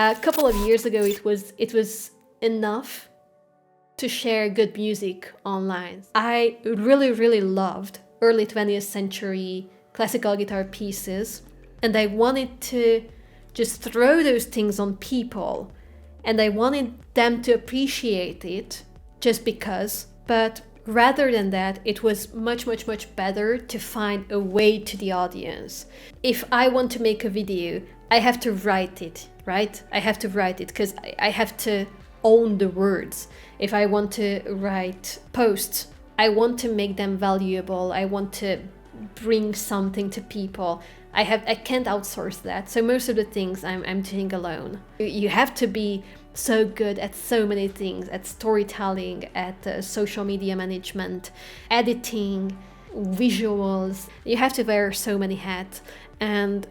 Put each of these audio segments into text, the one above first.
A couple of years ago, it was enough to share good music online. I really, really loved early 20th century classical guitar pieces, and I wanted to just throw those things on people, and I wanted them to appreciate it just because. But rather than that, it was much, much, much better to find a way to the audience. If I want to make a video, I have to write it, right? I have to write it because I have to own the words. If I want to write posts, I want to make them valuable. I want to bring something to people. I can't outsource that. So most of the things I'm doing alone. You have to be so good at so many things, at storytelling, at social media management, editing, visuals. You have to wear so many hats, and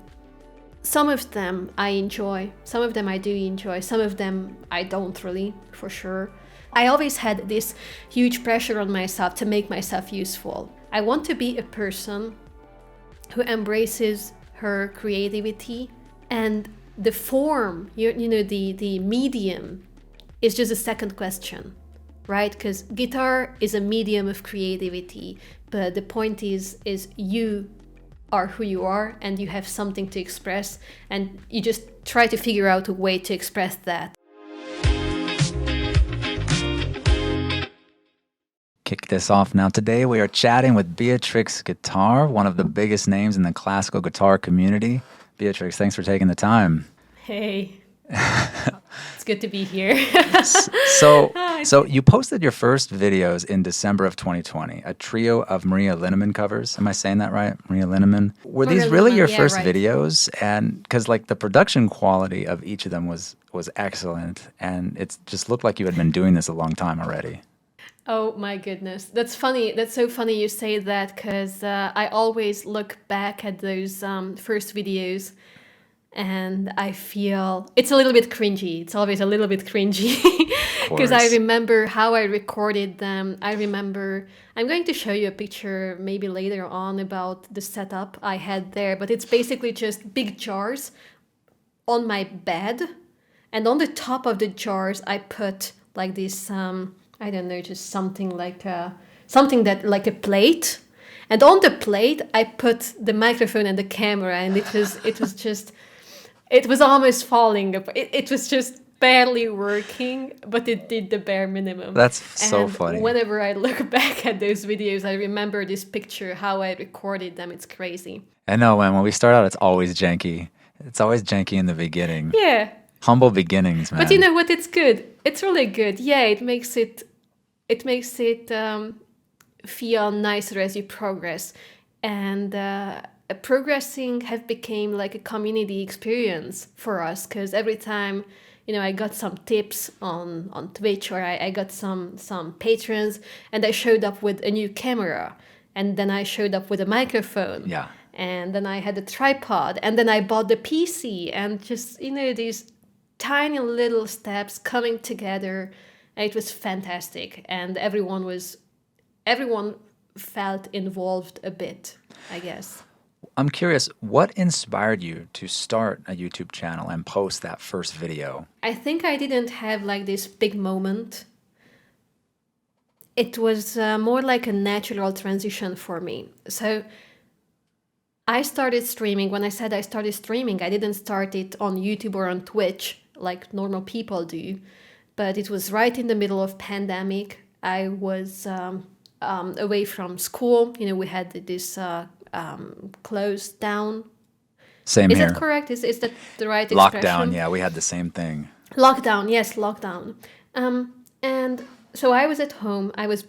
some of them I enjoy, some of them I do enjoy, some of them I don't really, for sure. I always had this huge pressure on myself to make myself useful. I want to be a person who embraces her creativity, and the form, the medium is just a second question, right? Because guitar is a medium of creativity, but the point is you are who you are, and you have something to express, and you just try to figure out a way to express that. Kick this off now. Today we are chatting with Beatrix Guitar, one of the biggest names in the classical guitar community. Beatrix, thanks for taking the time. Hey, it's good to be here. So you posted your first videos in December of 2020, a trio of Maria Linneman covers. Am I saying that right? Maria Linneman. Were these really your first videos? And because like the production quality of each of them was excellent, and it just looked like you had been doing this a long time already. Oh my goodness. That's funny. That's so funny you say that, because I always look back at those first videos and I feel it's a little bit cringy. It's always a little bit cringy because I remember how I recorded them. I remember, I'm going to show you a picture maybe later on about the setup I had there, but it's basically just big jars on my bed, and on the top of the jars I put like this I don't know, just something like a plate. And on the plate, I put the microphone and the camera, and it was almost falling apart. It was just barely working, but it did the bare minimum. That's so funny. Whenever I look back at those videos, I remember this picture, how I recorded them. It's crazy. I know, man. When we start out, it's always janky. It's always janky in the beginning. Yeah. Humble beginnings, man. But you know what? It's good. It's really good. Yeah, it makes it feel nicer as you progress, and progressing have become like a community experience for us, because every time I got some tips on Twitch, or I got some patrons, and I showed up with a new camera, and then I showed up with a microphone, and then I had a tripod, and then I bought the PC, and just these tiny little steps coming together. It was fantastic, and everyone felt involved a bit, I guess. I'm curious, what inspired you to start a YouTube channel and post that first video? I think I didn't have like this big moment. It was more like a natural transition for me. So I started streaming. When I said I started streaming, I didn't start it on YouTube or on Twitch like normal people do. But it was right in the middle of pandemic. I was away from school. We had this closed down. Same here. Is that correct? Is that the right expression? Lockdown, yeah, we had the same thing. Lockdown, yes, lockdown. And so I was at home. I was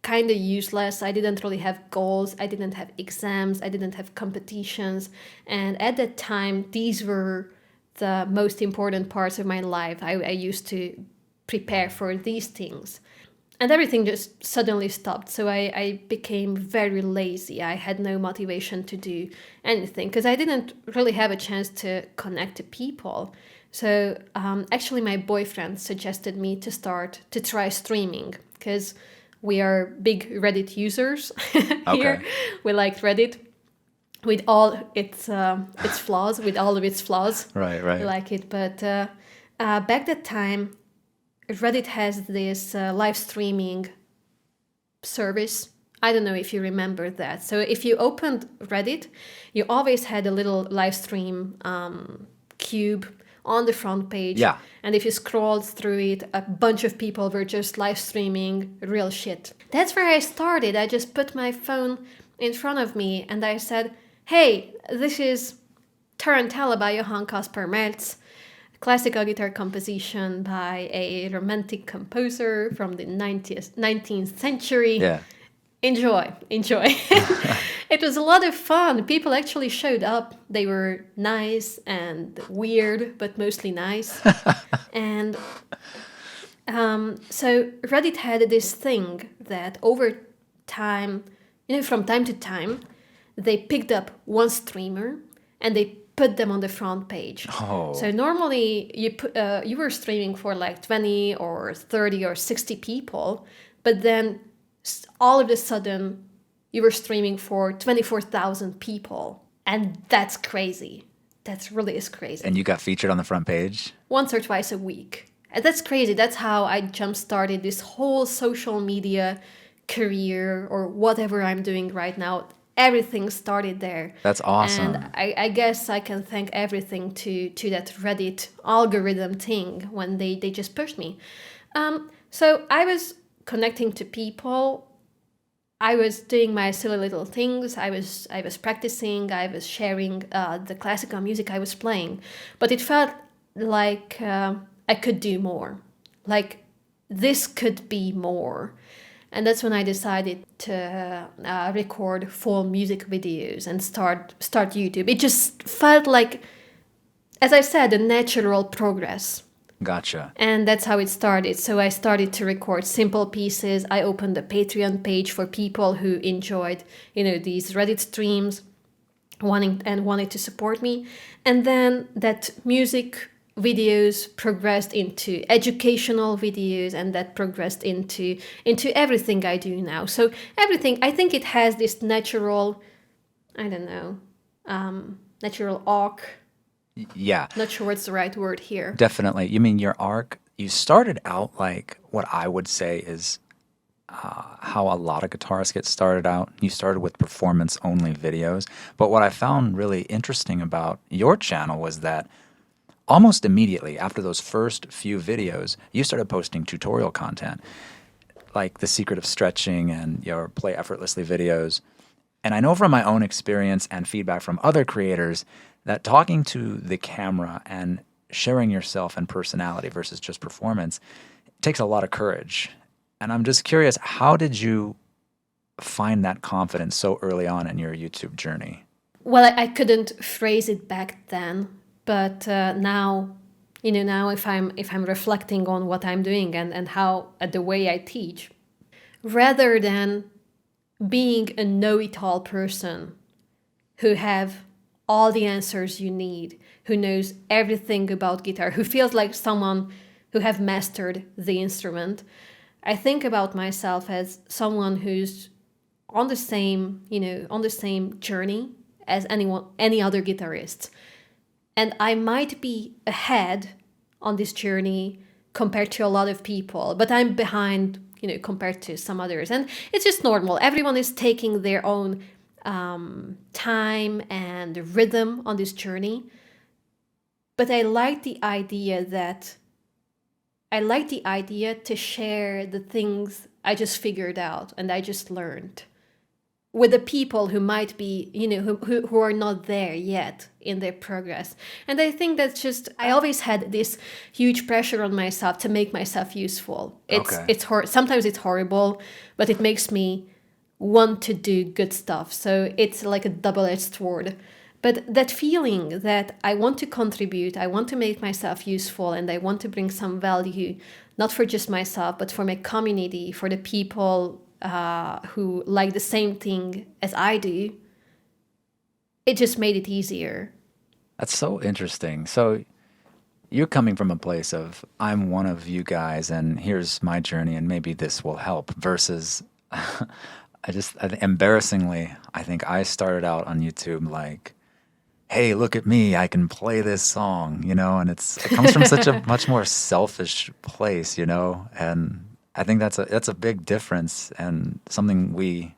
kind of useless. I didn't really have goals. I didn't have exams. I didn't have competitions. And at that time, these were the most important parts of my life. I used to prepare for these things, and everything just suddenly stopped. So I became very lazy. I had no motivation to do anything because I didn't really have a chance to connect to people. So actually my boyfriend suggested me to try streaming, because we are big Reddit users here. We liked Reddit. with all its flaws, with all of its flaws. Right, right. I like it, but back that time, Reddit has this live streaming service. I don't know if you remember that. So if you opened Reddit, you always had a little live stream cube on the front page. Yeah. And if you scrolled through it, a bunch of people were just live streaming real shit. That's where I started. I just put my phone in front of me and I said, hey, this is Tarantella by Johann Caspar Metz, classical guitar composition by a romantic composer from the 19th century. Yeah. Enjoy. It was a lot of fun. People actually showed up. They were nice and weird, but mostly nice. And so Reddit had this thing that over time, from time to time, they picked up one streamer and they put them on the front page. Oh. So normally you were streaming for like 20 or 30 or 60 people, but then all of a sudden you were streaming for 24,000 people. And that's crazy. That really is crazy. And you got featured on the front page? Once or twice a week. And that's crazy. That's how I jump-started this whole social media career or whatever I'm doing right now. Everything started there. That's awesome. And I guess I can thank everything to that Reddit algorithm thing when they just pushed me. So I was connecting to people. I was doing my silly little things. I was practicing. I was sharing the classical music I was playing. But it felt like I could do more. Like this could be more. And that's when I decided to record full music videos and start YouTube. It just felt like, as I said, a natural progress. Gotcha. And that's how it started. So I started to record simple pieces. I opened a Patreon page for people who enjoyed, these Reddit streams, wanted to support me. And then that music videos progressed into educational videos, and that progressed into everything I do now. So everything, I think it has this natural, natural arc. Yeah. Not sure what's the right word here. Definitely. You mean your arc, you started out like what I would say is how a lot of guitarists get started out. You started with performance-only videos. But what I found really interesting about your channel was that almost immediately after those first few videos, you started posting tutorial content, like The Secret of Stretching and your Play Effortlessly videos. And I know from my own experience and feedback from other creators that talking to the camera and sharing yourself and personality versus just performance takes a lot of courage. And I'm just curious, how did you find that confidence so early on in your YouTube journey? Well, I couldn't phrase it back then, but now, if I'm reflecting on what I'm doing and how the way I teach, rather than being a know-it-all person who have all the answers you need, who knows everything about guitar, who feels like someone who have mastered the instrument, I think about myself as someone who's on the same journey as any other guitarist. And I might be ahead on this journey compared to a lot of people, but I'm behind, compared to some others. And it's just normal. Everyone is taking their own time and rhythm on this journey. But I like the idea to share the things I just figured out and I just learned with the people who might be, who are not there yet in their progress. And I think that's just, I always had this huge pressure on myself to make myself useful. Sometimes it's horrible, but it makes me want to do good stuff. So it's like a double-edged sword. But that feeling that I want to contribute, I want to make myself useful, and I want to bring some value, not for just myself, but for my community, for the people who like the same thing as I do, it just made it easier. That's so interesting. So you're coming from a place of, I'm one of you guys and here's my journey and maybe this will help, versus embarrassingly, I think I started out on YouTube like, hey, look at me, I can play this song, and it comes from such a much more selfish place, and I think that's a big difference and something we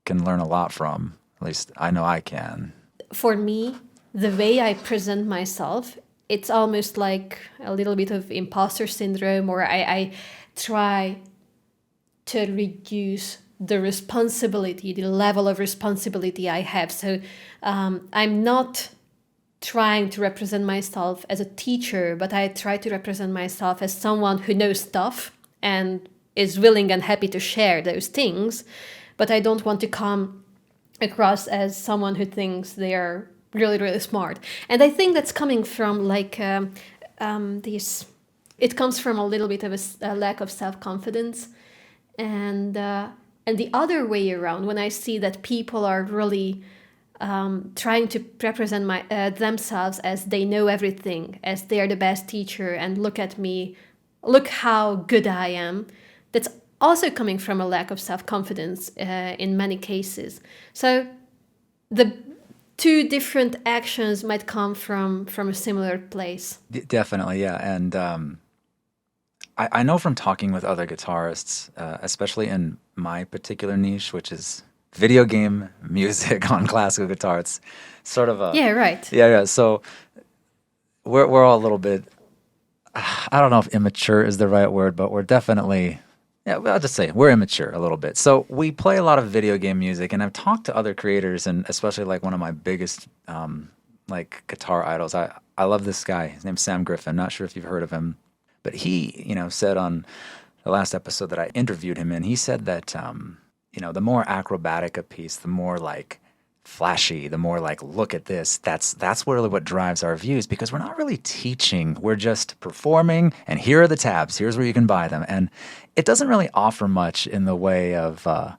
can learn a lot from. At least I know I can. For me, the way I present myself, it's almost like a little bit of imposter syndrome, or I try to reduce the responsibility, the level of responsibility I have. So I'm not trying to represent myself as a teacher, but I try to represent myself as someone who knows stuff and is willing and happy to share those things. But I don't want to come across as someone who thinks they are really, really smart. And I think that's coming from like this, it comes from a little bit of a lack of self-confidence. And the other way around, when I see that people are really trying to represent themselves as they know everything, as they are the best teacher, and look at me, look how good I am, that's also coming from a lack of self-confidence in many cases. So the two different actions might come from a similar place. Definitely, yeah. And I know from talking with other guitarists, especially in my particular niche, which is video game music on classical guitar, it's sort of a... Yeah, right. Yeah. So we're all a little bit, I don't know if immature is the right word, but we're definitely... Yeah, well, I'll just say we're immature a little bit. So we play a lot of video game music, and I've talked to other creators, and especially like one of my biggest like guitar idols. I love this guy. His name's Sam Griffin. Not sure if you've heard of him, but he said on the last episode that I interviewed him in, he said that the more acrobatic a piece, the more like flashy, the more like, look at this, that's really what drives our views, because we're not really teaching, we're just performing, and here are the tabs, here's where you can buy them. And it doesn't really offer much in the way of a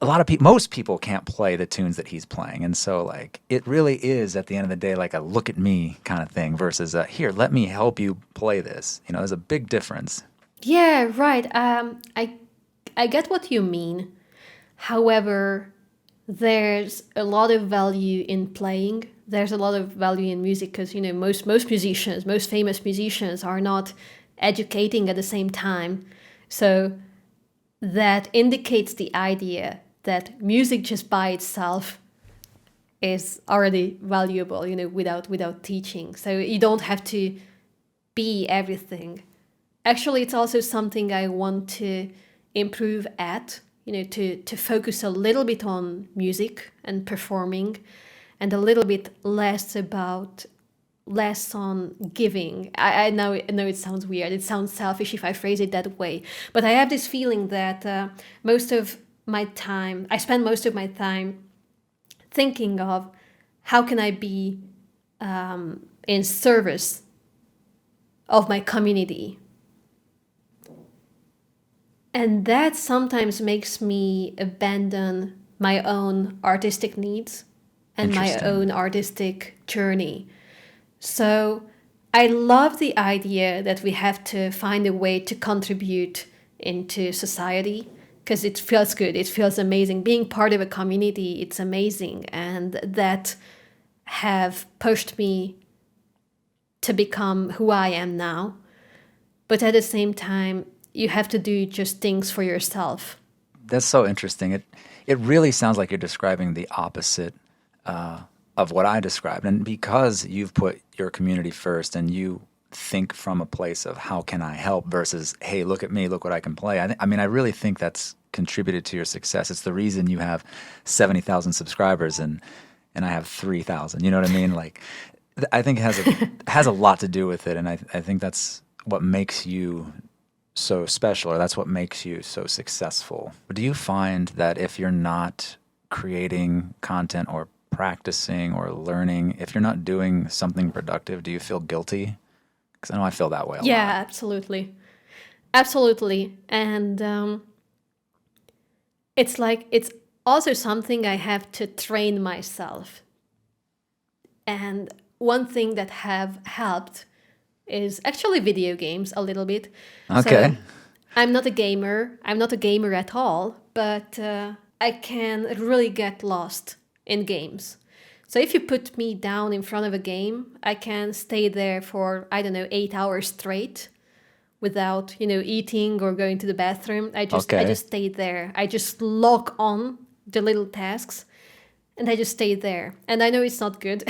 lot of people, most people can't play the tunes that he's playing, and so like it really is at the end of the day like a look at me kind of thing versus a here, let me help you play this. There's a big difference. Yeah, right. I get what you mean. However, there's a lot of value in playing. There's a lot of value in music because, most musicians, most famous musicians are not educating at the same time. So that indicates the idea that music just by itself is already valuable, without teaching. So you don't have to be everything. Actually, it's also something I want to improve at. To focus a little bit on music and performing and a little bit less on giving. I know it sounds weird. It sounds selfish if I phrase it that way. But I have this feeling that I spend most of my time thinking of how can I be in service of my community. And that sometimes makes me abandon my own artistic needs and my own artistic journey. So I love the idea that we have to find a way to contribute into society because it feels good. It feels amazing. Being part of a community, it's amazing. And that have pushed me to become who I am now. But at the same time, you have to do just things for yourself. That's so interesting. It really sounds like you're describing the opposite of what I described. And because you've put your community first and you think from a place of how can I help versus, hey, look at me, look what I can play. I really think that's contributed to your success. It's the reason you have 70,000 subscribers and I have 3,000. You know what I mean? Like, I think it has a lot to do with it. And I think that's what makes you so special, or that's what makes you so successful. Do you find that if you're not creating content or practicing or learning, if you're not doing something productive, do you feel guilty? Because I know I feel that way a lot. Yeah, absolutely. And it's also something I have to train myself. And one thing that have helped is actually video games a little bit. Okay. So I'm not a gamer at all, but I can really get lost in games. So if you put me down in front of a game, I can stay there for, I don't know, 8 hours straight without, eating or going to the bathroom. I just stay there. I just lock on the little tasks and I just stay there. And I know it's not good.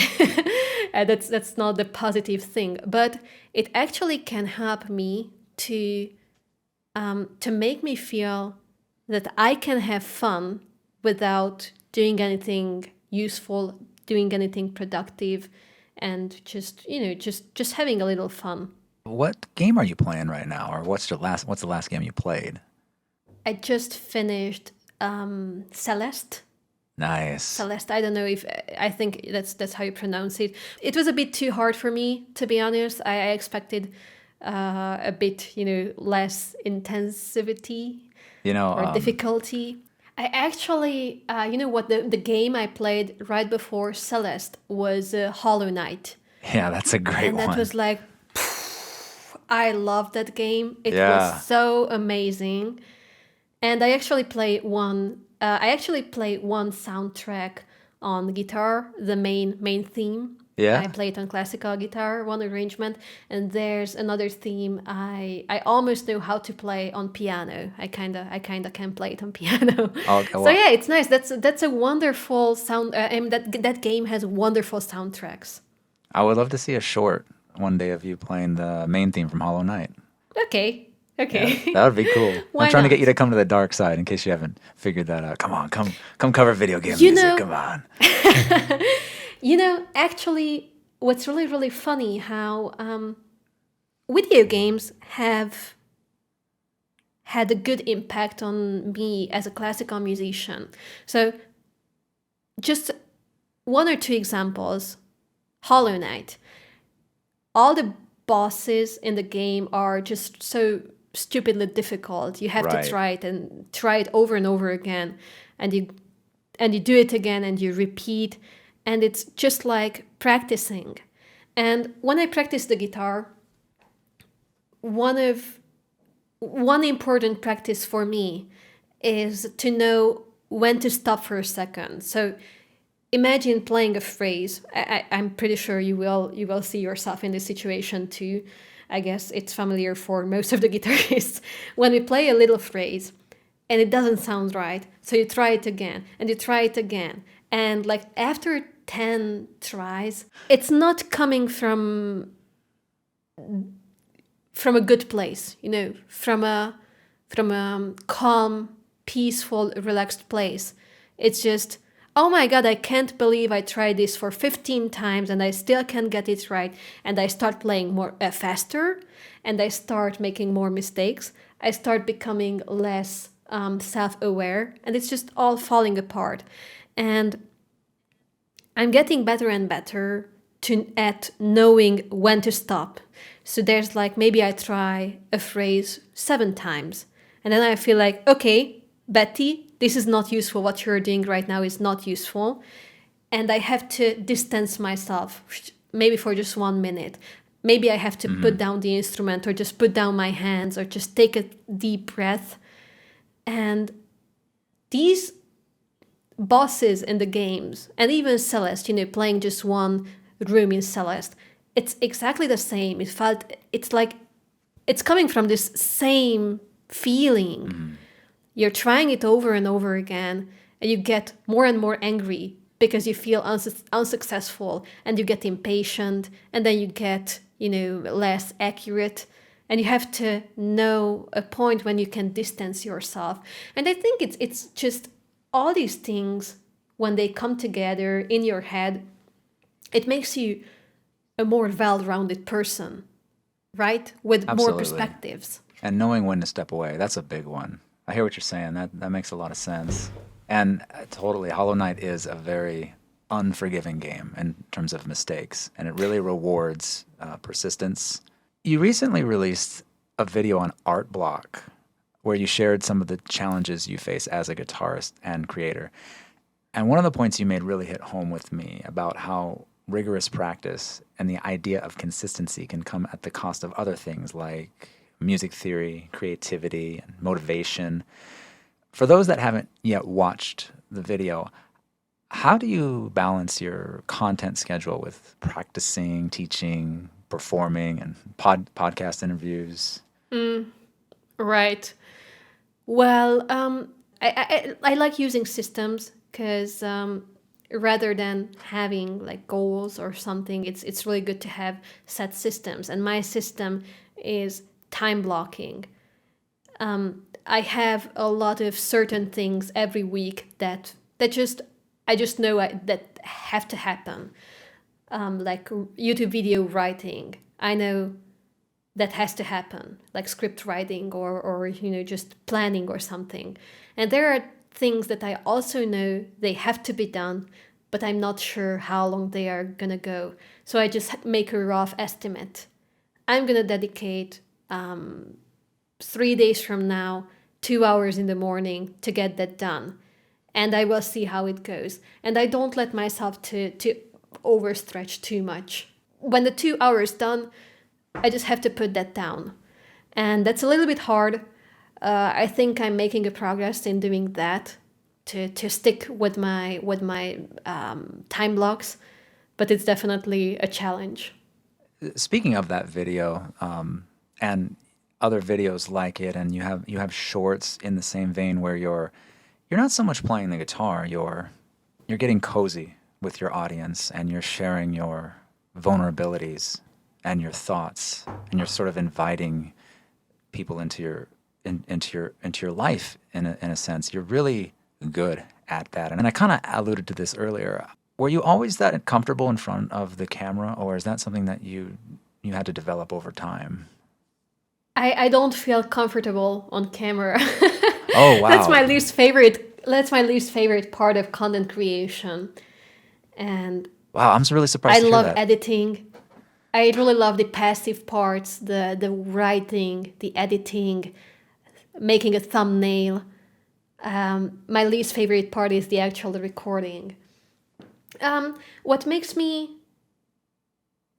That's not the positive thing, but it actually can help me to make me feel that I can have fun without doing anything useful, doing anything productive, and just having a little fun. What game are you playing right now, or what's the last game you played? I just finished Celeste. Nice. Celeste. I don't know if I think that's how you pronounce it. It was a bit too hard for me, to be honest. I expected a bit, less intensivity or difficulty. I actually, the game I played right before Celeste was Hollow Knight. Yeah, that's a great one. And that was like, I loved that game. It was so amazing. And I actually play one soundtrack on guitar, the main theme. Yeah. I play it on classical guitar, one arrangement, and there's another theme I almost know how to play on piano. I kinda can play it on piano. Okay, well, so yeah, it's nice. That's a wonderful sound. That game has wonderful soundtracks. I would love to see a short one day of you playing the main theme from Hollow Knight. Okay. Yeah, that would be cool. I'm trying to get you to come to the dark side in case you haven't figured that out. Come on, come cover video game music. Come on. Actually, what's really, really funny how video games have had a good impact on me as a classical musician. So just one or two examples. Hollow Knight. All the bosses in the game are just so stupidly difficult. You have to try it over and over again, and you do it again and you repeat, and it's just like practicing. And when I practice the guitar, one important practice for me is to know when to stop for a second. So imagine playing a phrase. I'm pretty sure you will see yourself in this situation too. I guess it's familiar for most of the guitarists. When we play a little phrase and it doesn't sound right, so you try it again and you try it again. And like after 10 tries, it's not coming from a good place, from a calm, peaceful, relaxed place. It's just, oh my God, I can't believe I tried this for 15 times and I still can't get it right. And I start playing more faster and I start making more mistakes. I start becoming less self-aware, and it's just all falling apart. And I'm getting better and better at knowing when to stop. So there's like, maybe I try a phrase 7 times and then I feel like, okay, Betty, this is not useful. What you're doing right now is not useful. And I have to distance myself, maybe for just 1 minute. Maybe I have to put down the instrument or just put down my hands or just take a deep breath. And these bosses in the games, and even Celeste, playing just one room in Celeste, it's exactly the same. It's like it's coming from this same feeling. You're trying it over and over again, and you get more and more angry because you feel unsuccessful, and you get impatient, and then you get, less accurate, and you have to know a point when you can distance yourself. And I think it's just all these things, when they come together in your head, it makes you a more well-rounded person, right? With Absolutely. More perspectives. And knowing when to step away, that's a big one. I hear what you're saying. That makes a lot of sense. And totally, Hollow Knight is a very unforgiving game in terms of mistakes, and it really rewards persistence. You recently released a video on Art Block where you shared some of the challenges you face as a guitarist and creator. And one of the points you made really hit home with me about how rigorous practice and the idea of consistency can come at the cost of other things like music theory, creativity, and motivation. for those that haven't yet watched the video, how do you balance your content schedule with practicing, teaching, performing, and podcast interviews? Right. Well, I like using systems because rather than having like goals or something, it's really good to have set systems. And my system is time blocking. I have a lot of certain things every week that I just know that have to happen. Like YouTube video writing, I know that has to happen, like script writing or just planning or something. And there are things that I also know they have to be done, but I'm not sure how long they are gonna go. So I just make a rough estimate. I'm gonna dedicate 3 days from now, 2 hours in the morning to get that done. And I will see how it goes. And I don't let myself to overstretch too much. When the 2 hours done, I just have to put that down. And that's a little bit hard. I think I'm making a progress in doing that to stick with my time blocks, but it's definitely a challenge. Speaking of that video, and other videos like it, and you have shorts in the same vein where you're not so much playing the guitar, you're getting cozy with your audience and you're sharing your vulnerabilities and your thoughts, and you're sort of inviting people into your life in a sense. You're really good at that. And I kind of alluded to this earlier. Were you always that comfortable in front of the camera, or is that something that you had to develop over time? I don't feel comfortable on camera. Oh, wow. That's my least favorite part of content creation. And wow, I'm really surprised I to hear love that. editing. I really love the passive parts, the writing, the editing, making a thumbnail. My least favorite part is the actual recording. What makes me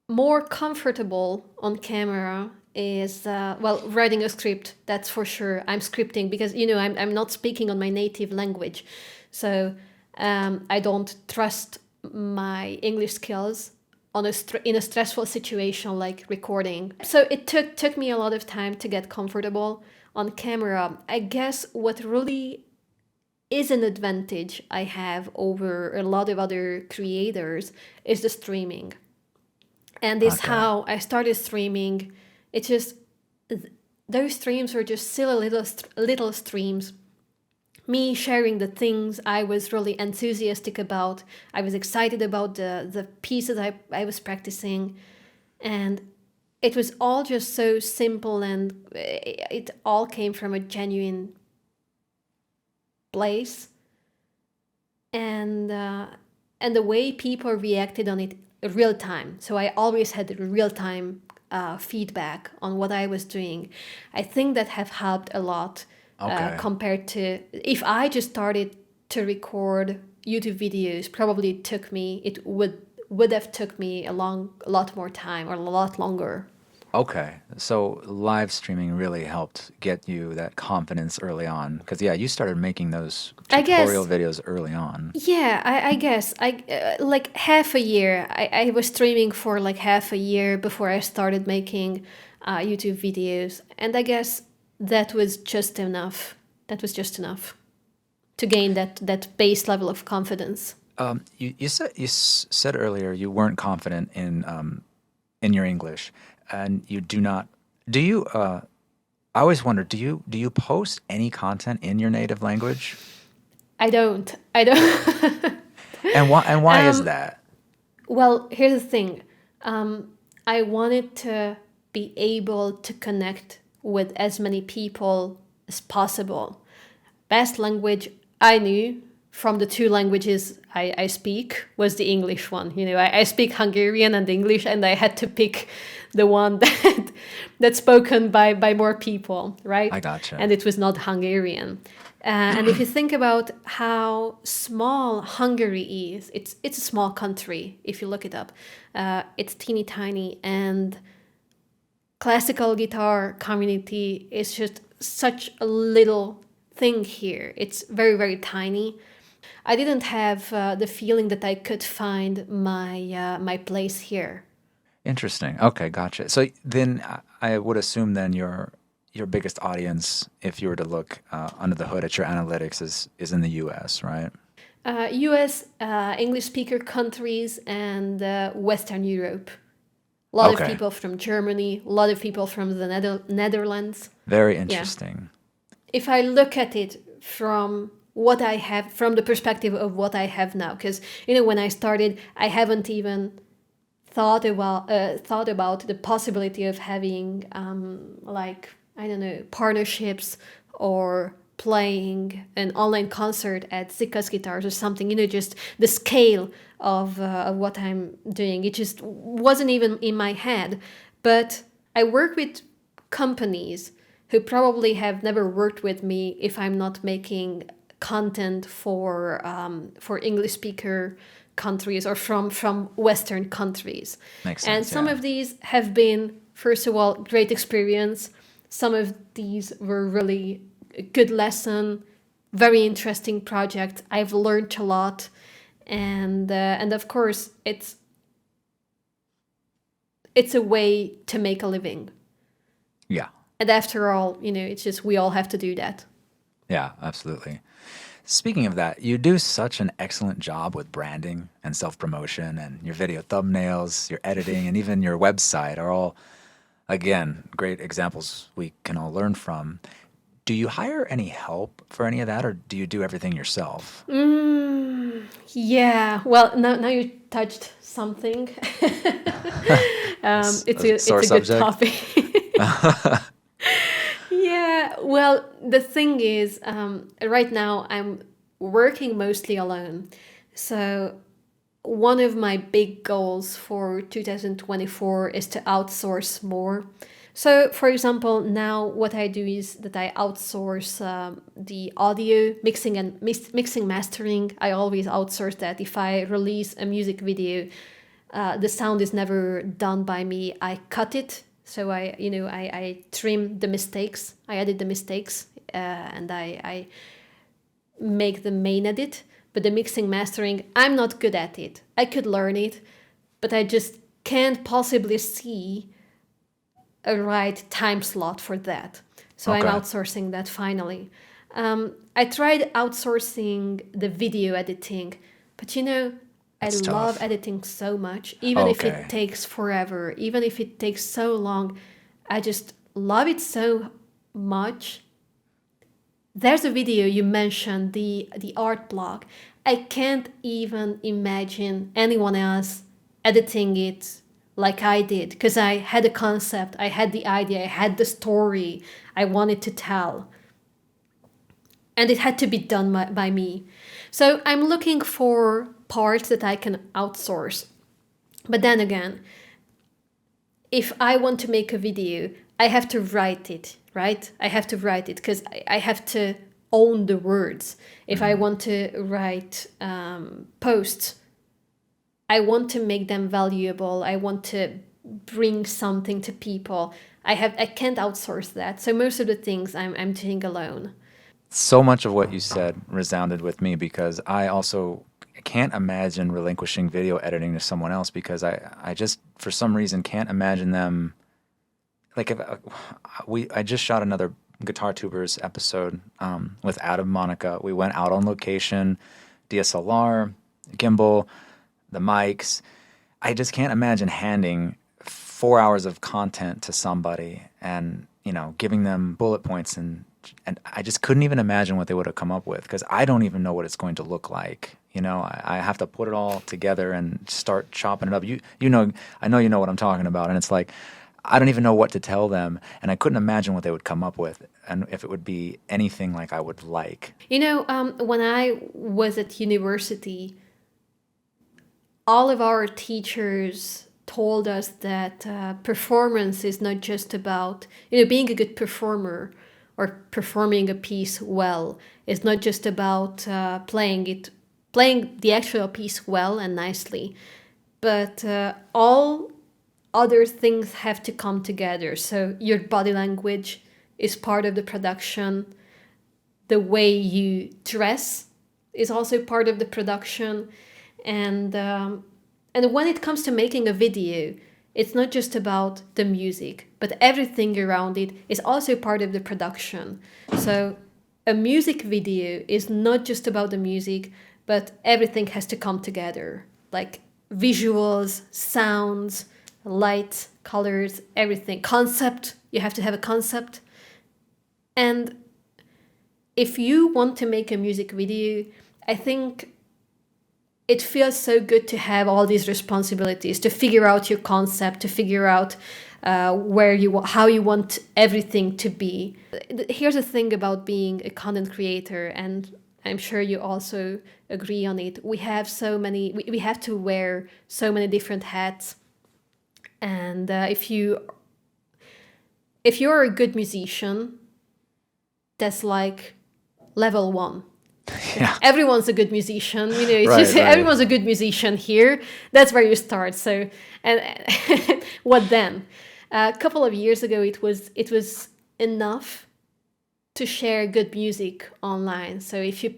more comfortable on camera is, writing a script, that's for sure. I'm scripting because, I'm not speaking on my native language. So I don't trust my English skills in a stressful situation like recording. So it took me a lot of time to get comfortable on camera. I guess what really is an advantage I have over a lot of other creators is the streaming. And this how I started streaming. It's just those streams were just silly little streams. Me sharing the things I was really enthusiastic about. I was excited about the pieces I was practicing. And it was all just so simple, and it all came from a genuine place. And the way people reacted on it real time. So I always had real time feedback on what I was doing. I think that have helped a lot. Compared to if I just started to record YouTube videos, probably it would have took me a lot more time or a lot longer. Okay, so live streaming really helped get you that confidence early on, because you started making those tutorial videos early on. Yeah, I guess like half a year. I was streaming for like half a year before I started making YouTube videos, and I guess that was just enough. That was just enough to gain that base level of confidence. You said earlier you weren't confident in your English, and you do not. Do you? I always wonder. Do you post any content in your native language? I don't. And why is that? Well, here's the thing. I wanted to be able to connect with as many people as possible. Best language I knew from the two languages I speak was the English one. I speak Hungarian and English, and I had to pick the one that's spoken by more people, right? I gotcha. And it was not Hungarian. And if you think about how small Hungary is, it's a small country. If you look it up, it's teeny tiny, and classical guitar community is just such a little thing here. It's very, very tiny. I didn't have the feeling that I could find my place here. Interesting. Okay, gotcha. So then I would assume then your biggest audience, if you were to look under the hood at your analytics, is in the U.S., right? US, English speaker countries, and Western Europe. A lot of people from Germany, a lot of people from the Netherlands. Very interesting. If I look at it from what I have, from the perspective of what I have now, because, when I started, I haven't even thought about the possibility of having, I don't know, partnerships or playing an online concert at Zika's Guitars or something, just the scale of what I'm doing. It just wasn't even in my head. But I work with companies who probably have never worked with me if I'm not making content for English speaker countries or from Western countries. Makes sense, and some of these have been, first of all, great experience. Some of these were really a good lesson, very interesting project. I've learned a lot, and of course, it's a way to make a living. Yeah. And after all, it's just we all have to do that. Yeah, absolutely. Speaking of that, you do such an excellent job with branding and self-promotion, and your video thumbnails, your editing, and even your website are all, again, great examples we can all learn from. Do you hire any help for any of that, or do you do everything yourself? Yeah. Well, now you touched something. It's a good topic. Yeah. Well, the thing is, right now I'm working mostly alone. So one of my big goals for 2024 is to outsource more. So, for example, now what I do is that I outsource the audio mixing and mixing mastering. I always outsource that. If I release a music video, the sound is never done by me. I cut it. So I trim the mistakes. I edit the mistakes, and I make the main edit. But the mixing mastering, I'm not good at it. I could learn it, but I just can't possibly see a right time slot for that. So I'm outsourcing that finally. I tried outsourcing the video editing, but I love editing so much, even if it takes forever, even if it takes so long. I just love it so much. There's a video you mentioned, the art blog. I can't even imagine anyone else editing it like I did, because I had a concept, I had the idea, I had the story I wanted to tell. And it had to be done by me. So I'm looking for parts that I can outsource. But then again, if I want to make a video, I have to write it, right? I have to write it because I have to own the words. If I want to write posts, I want to make them valuable. I want to bring something to people. I can't outsource that. So most of the things I'm doing alone. So much of what you said resounded with me, because I also can't imagine relinquishing video editing to someone else, because I just, for some reason, can't imagine them. Like, I just shot another GuitarTubers episode with Adam, Monica. We went out on location, DSLR, gimbal, the mics. I just can't imagine handing 4 hours of content to somebody and, giving them bullet points, and I just couldn't even imagine what they would have come up with, because I don't even know what it's going to look like. I have to put it all together and start chopping it up. I know you know what I'm talking about, and it's like, I don't even know what to tell them, and I couldn't imagine what they would come up with, and if it would be anything like I would like. When I was at university, all of our teachers told us that performance is not just about, being a good performer or performing a piece well. It's not just about playing the actual piece well and nicely, but all other things have to come together. So your body language is part of the production. the way you dress is also part of the production. And when it comes to making a video, it's not just about the music, but everything around it is also part of the production. So a music video is not just about the music, but everything has to come together, like visuals, sounds, light, colors, everything. Concept, you have to have a concept. And if you want to make a music video, I think it feels so good to have all these responsibilities, to figure out your concept, to figure out how you want everything to be. Here's the thing about being a content creator, and I'm sure you also agree on it. We have we have to wear so many different hats. And if you're a good musician, that's like level 1. Yeah. Everyone's a good musician, it's Right, just right. everyone's a good musician here. That's where you start. So, and what then? A couple of years ago, it was enough to share good music online. So if you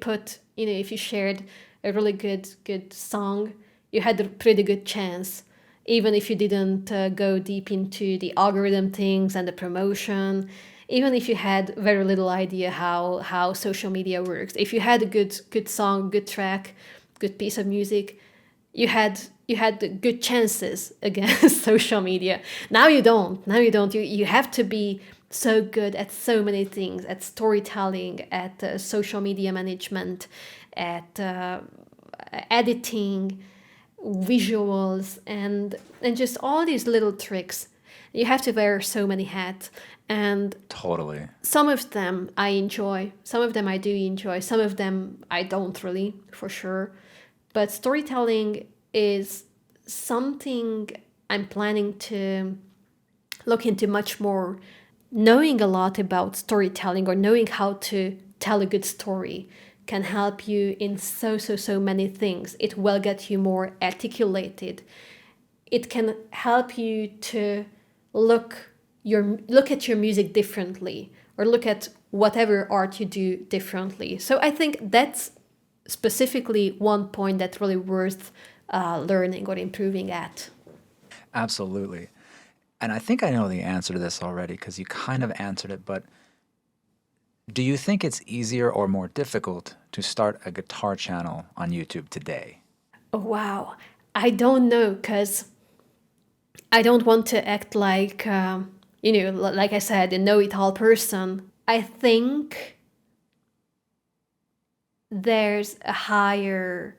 shared a really good song, you had a pretty good chance, even if you didn't go deep into the algorithm things and the promotion. Even if you had very little idea how social media works, if you had a good song, good track, good piece of music, you had good chances against social media. Now you don't. You have to be so good at so many things, at storytelling, at social media management, at editing, visuals, and just all these little tricks. You have to wear so many hats. And totally. Some of them I enjoy. Some of them I do enjoy. Some of them I don't really, for sure. But storytelling is something I'm planning to look into much more. Knowing a lot about storytelling, or knowing how to tell a good story, can help you in so many things. It will get you more articulated. It can help you to look at your music differently, or look at whatever art you do differently. So I think that's specifically one point that's really worth learning or improving at. Absolutely. And I think I know the answer to this already, because you kind of answered it, but do you think it's easier or more difficult to start a guitar channel on YouTube today? Oh, wow. I don't know, because I don't want to act like, like I said, a know-it-all person. I think there's a higher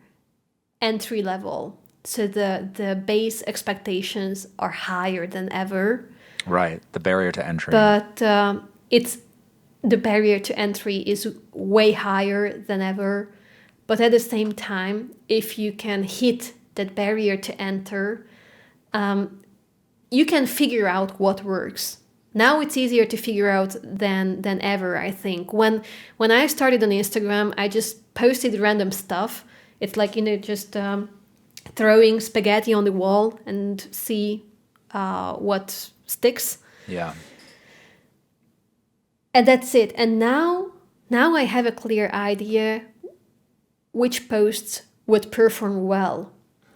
entry level. So the base expectations are higher than ever. Right. The barrier to entry. But the barrier to entry is way higher than ever. But at the same time, if you can hit that barrier to enter, you can figure out what works. Now it's easier to figure out than ever, I think. When I started on Instagram, I just posted random stuff. It's like, just throwing spaghetti on the wall and see what sticks. Yeah. And that's it. And now I have a clear idea which posts would perform well.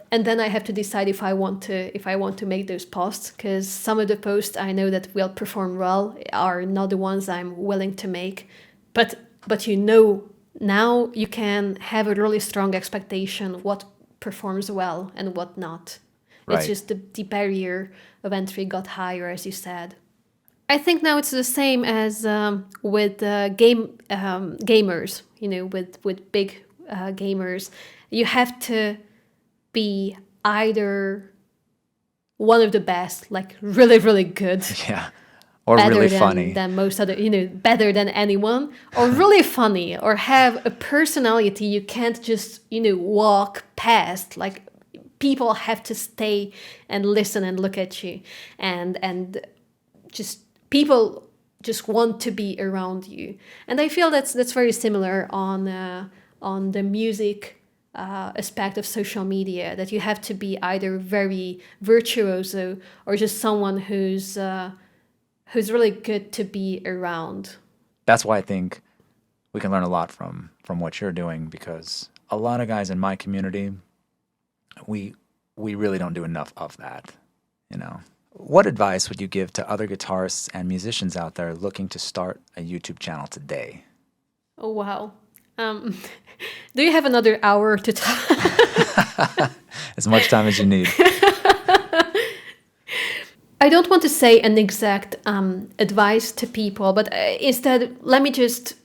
And then I have to decide if I want to make those posts, because some of the posts I know that will perform well are not the ones I'm willing to make. But now you can have a really strong expectation what performs well and what not. Right. It's just the barrier of entry got higher, as you said. I think now it's the same as with gamers. With big gamers, you have to be either one of the best, like really, really good. Yeah. Or really funny. Than most other, better than anyone, or really funny, or have a personality you can't just, walk past. Like, people have to stay and listen and look at you, and just people just want to be around you. And I feel that's very similar on the music aspect of social media, that you have to be either very virtuoso or just someone who's really good to be around. That's why I think we can learn a lot from what you're doing, because a lot of guys in my community, we really don't do enough of that, you know. What advice would you give to other guitarists and musicians out there looking to start a YouTube channel today? Oh, wow. Do you have another hour to talk? As much time as you need. I don't want to say an exact advice to people, but instead, let me just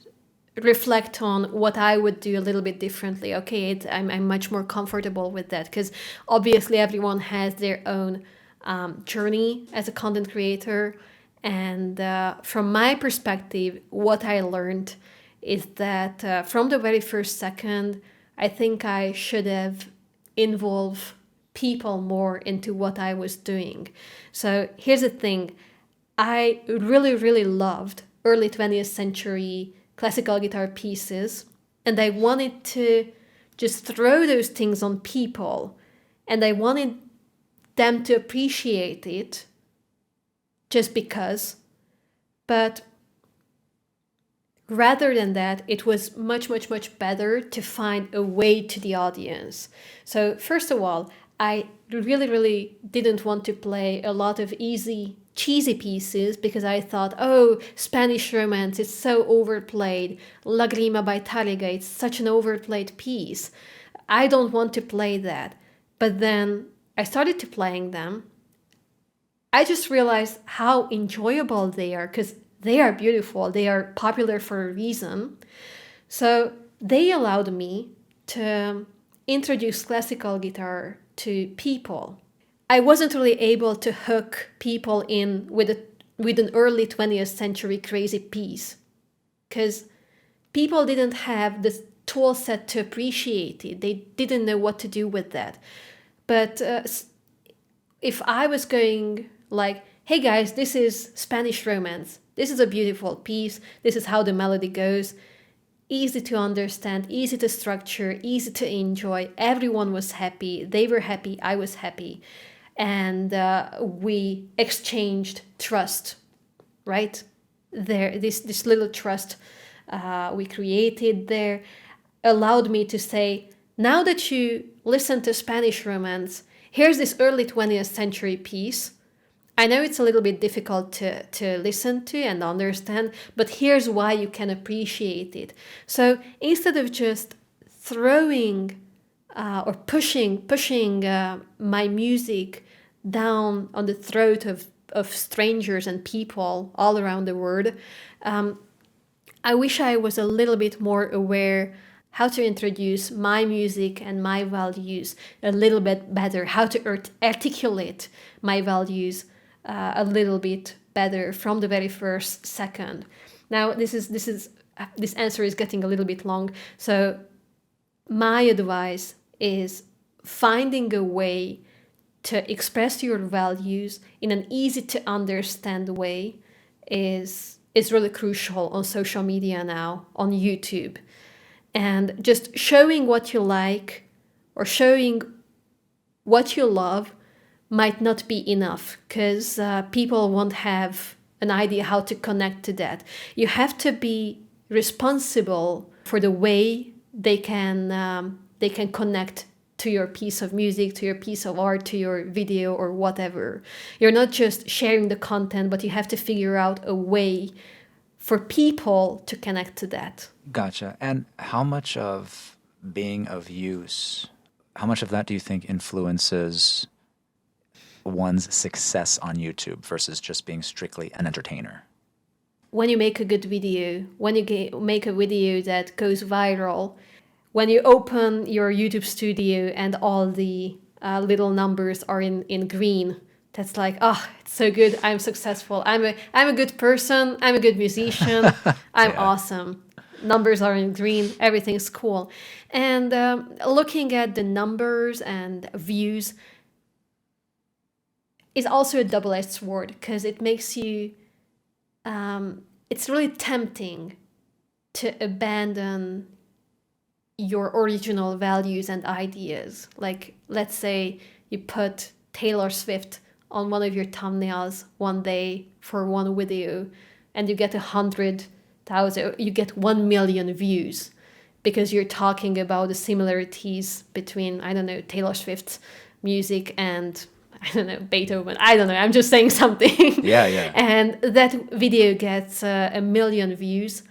reflect on what I would do a little bit differently. Okay, I'm much more comfortable with that, because obviously everyone has their own journey as a content creator. And from my perspective, what I learned is that from the very first second, I think I should have involved people more into what I was doing. So here's the thing. I really, really loved early 20th century classical guitar pieces, and I wanted to just throw those things on people, and I wanted them to appreciate it just because. But rather than that, it was much, much, much better to find a way to the audience. So first of all, I really, really didn't want to play a lot of easy, cheesy pieces, because I thought, oh, Spanish Romance is so overplayed. Lagrima by Tárrega, it's such an overplayed piece. I don't want to play that. But then I started to playing them. I just realized how enjoyable they are, because they are beautiful. They are popular for a reason. So they allowed me to introduce classical guitar to people. I wasn't really able to hook people in with an early 20th century crazy piece, because people didn't have the tool set to appreciate it. They didn't know what to do with that. But if I was going like, hey guys, this is Spanish Romance. This is a beautiful piece. This is how the melody goes. Easy to understand, easy to structure, easy to enjoy. Everyone was happy. They were happy. I was happy. And we exchanged trust, right? This little trust we created there allowed me to say, now that you listen to Spanish Romance, here's this early 20th century piece. I know it's a little bit difficult to listen to and understand, but here's why you can appreciate it. So instead of just throwing or pushing my music down on the throat of strangers and people all around the world, I wish I was a little bit more aware how to introduce my music and my values a little bit better, how to articulate my values a little bit better from the very first second. Now, this answer is getting a little bit long. So my advice is finding a way to express your values in an easy to understand way is really crucial on social media now, on YouTube. And just showing what you like or showing what you love might not be enough, because people won't have an idea how to connect to that. You have to be responsible for the way they can connect to your piece of music, to your piece of art, to your video or whatever. You're not just sharing the content, but you have to figure out a way for people to connect to that. Gotcha. And how much of being of use, how much of that do you think influences one's success on YouTube versus just being strictly an entertainer? When you make a good video, when you make a video that goes viral, when you open your YouTube studio and all the little numbers are in green, that's like, oh, it's so good. I'm successful. I'm a good person. I'm a good musician. I'm awesome. Numbers are in green. Everything's cool. And looking at the numbers and views is also a double-edged sword, because it makes you, it's really tempting to abandon your original values and ideas. Like, let's say you put Taylor Swift on one of your thumbnails one day for one video, and you get 100 100,000, you get 1 million views because you're talking about the similarities between, I don't know, Taylor Swift's music and, I don't know, Beethoven. I don't know, I'm just saying something. Yeah. And that video gets 1 million views,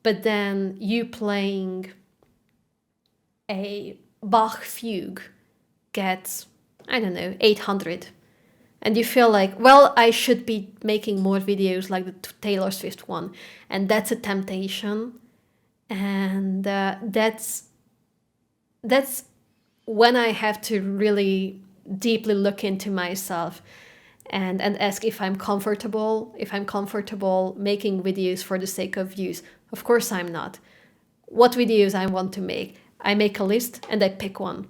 but then you playing a Bach fugue gets, I don't know, 800. And you feel like, well, I should be making more videos like the Taylor Swift one. And that's a temptation. And that's when I have to really deeply look into myself and ask if I'm comfortable making videos for the sake of views. Of course I'm not. What videos I want to make? I make a list and I pick one.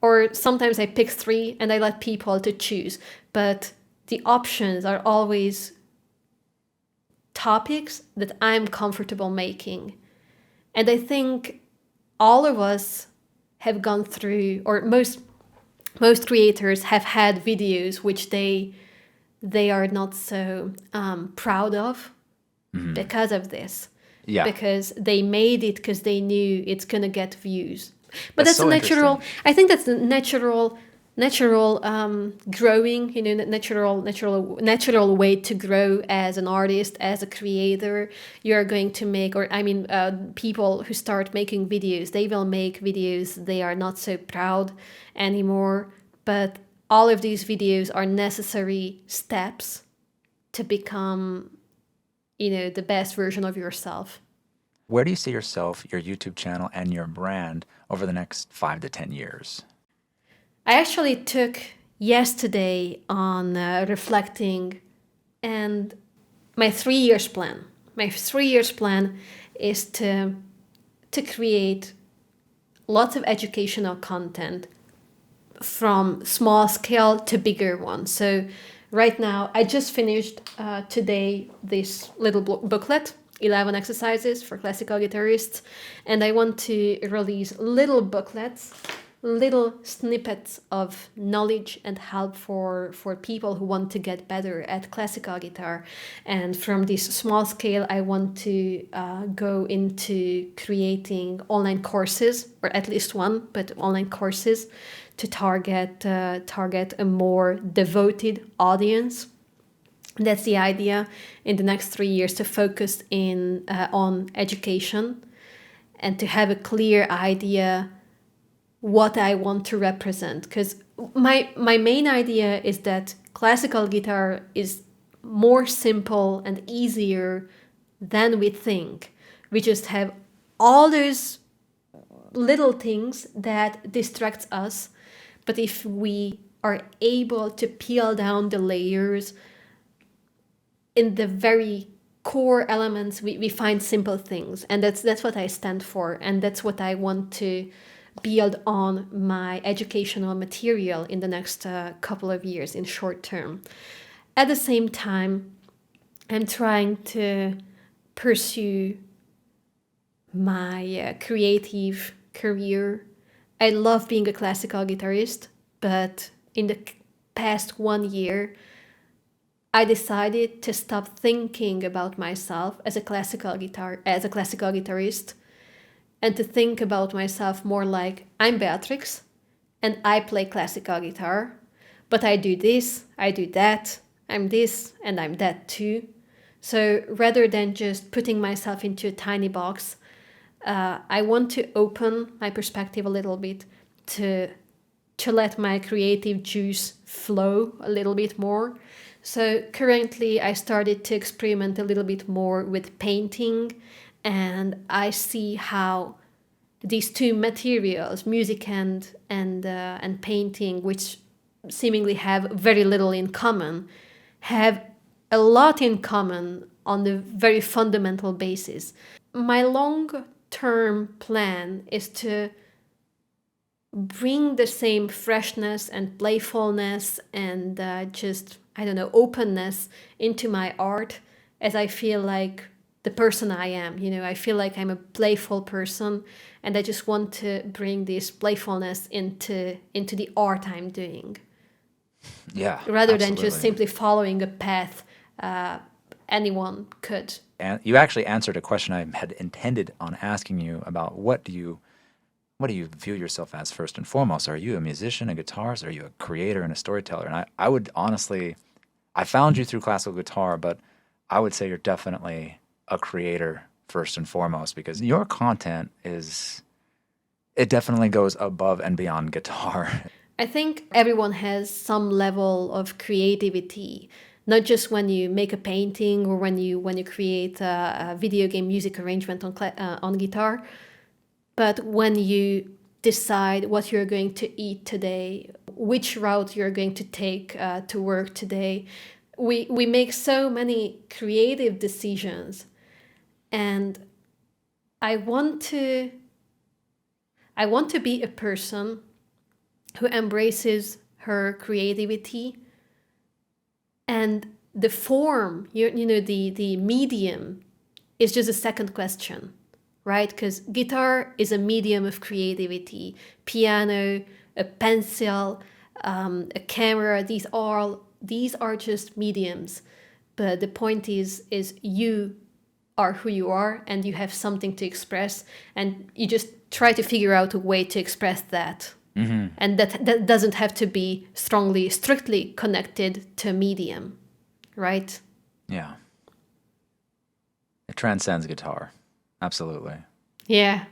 Or sometimes I pick 3 and I let people to choose. But the options are always topics that I'm comfortable making. And I think all of us have gone through, or most creators have had videos which they are not so proud of because of this. Yeah. Because they made it because they knew it's gonna get views. But That's that's so natural. interesting. I think that's the natural growing, natural way to grow as an artist, as a creator. You're going to make, people who start making videos, they will make videos they are not so proud anymore, but all of these videos are necessary steps to become, the best version of yourself. Where do you see yourself, your YouTube channel, and your brand over the next 5 to 10 years? I actually took yesterday on reflecting, and my 3 years plan. My 3 years plan is to create lots of educational content from small scale to bigger ones. So right now, I just finished today this little booklet, 11 exercises for classical guitarists, and I want to release little booklets, little snippets of knowledge and help for people who want to get better at classical guitar. And from this small scale, I want to go into creating online courses, or at least one, but online courses to target a more devoted audience. That's the idea in the next 3 years, to focus on education and to have a clear idea what I want to represent. Because my main idea is that classical guitar is more simple and easier than we think. We just have all those little things that distracts us. But if we are able to peel down the layers, in the very core elements, we find simple things. And that's what I stand for. And that's what I want to build on my educational material in the next couple of years, in short term. At the same time, I'm trying to pursue my creative career. I love being a classical guitarist, but in the past 1 year, I decided to stop thinking about myself as a classical guitarist, and to think about myself more like, I'm Beatrix and I play classical guitar, but I do this, I do that, I'm this and I'm that too. So rather than just putting myself into a tiny box, I want to open my perspective a little bit to let my creative juice flow a little bit more. So currently I started to experiment a little bit more with painting, and I see how these two materials, music and painting, which seemingly have very little in common, have a lot in common on the very fundamental basis. My long-term plan is to bring the same freshness and playfulness and openness into my art as I feel like the person I am. I feel like I'm a playful person, and I just want to bring this playfulness into the art I'm doing. Yeah. Rather absolutely. than just simply following a path anyone could. And you actually answered a question I had intended on asking you about what do you view yourself as first and foremost? Are you a musician, a guitarist? Are you a creator and a storyteller? And I would honestly, I found you through classical guitar, but I would say you're definitely a creator first and foremost, because your content it definitely goes above and beyond guitar. I think everyone has some level of creativity, not just when you make a painting or when you create a video game music arrangement on guitar, but when you decide what you're going to eat today, which route you're going to take to work today. We make so many creative decisions, and I want to be a person who embraces her creativity, and the form, the medium is just a second question, right? Because guitar is a medium of creativity, piano, a pencil, a camera, these are just mediums. But the point is you are who you are, and you have something to express, and you just try to figure out a way to express that. Mm-hmm. And that doesn't have to be strictly connected to a medium, right? Yeah. It transcends guitar. Absolutely. Yeah.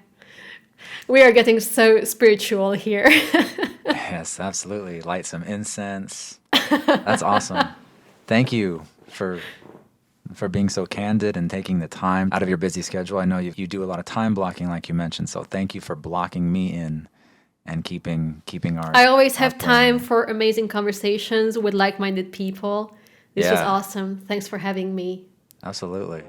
We are getting so spiritual here. Yes, absolutely. Light some incense. That's awesome. Thank you for being so candid and taking the time out of your busy schedule. I know you do a lot of time blocking, like you mentioned, so thank you for blocking me in and keeping our... I always have time for amazing conversations with like-minded people. This was Yeah. awesome. Thanks for having me. Absolutely.